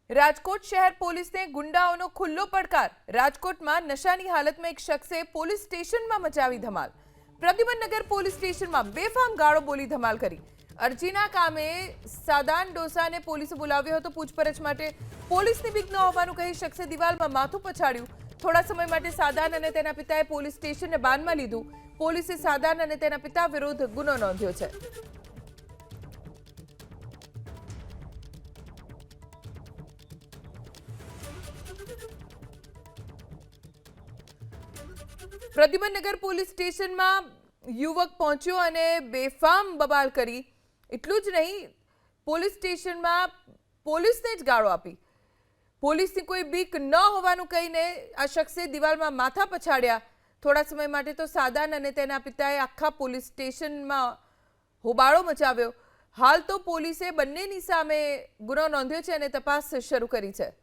રાજકોટ શહેર પોલીસને ગુંડાઓનો ખુલ્લો પડકાર। રાજકોટમાં નશાની હાલતમાં એક શખ્સે પોલીસ સ્ટેશનમાં મચાવી ધમાલ। પ્રદ્યુમનનગર પોલીસ સ્ટેશનમાં બેફામ ગાળો બોલી ધમાલ કરી। અરજીના કામે સાદાન ડોસાને પોલીસે બોલાવ્યો હતો પૂછપરછ માટે। પોલીસની બીક ન હોવાનું કહી શખ્સે દિવાલમાં માથું પછાડ્યું। થોડા સમય માટે સાદાન અને તેના પિતાએ પોલીસ સ્ટેશનને બાનમાં લીધું। પોલીસે સાદાન અને તેના પિતા વિરુદ્ધ ગુનો નોંધ્યો છે। પ્રદ્યુમનનગર પોલીસ સ્ટેશનમાં યુવક પહોંચ્યો અને બેફામ બબાલ કરી। એટલું જ નહીં, પોલીસ સ્ટેશનમાં પોલીસને જ ગાળો આપી। પોલીસની કોઈ બીક ન હોવાનું કહીને આ શખ્સે દિવાલમાં માથા પછાડ્યા। થોડા સમય માટે તો સાદાન અને તેના પિતાએ આખા પોલીસ સ્ટેશનમાં હોબાળો મચાવ્યો। હાલ તો પોલીસે બંનેની સામે ગુનો નોંધ્યો છે અને તપાસ શરૂ કરી છે।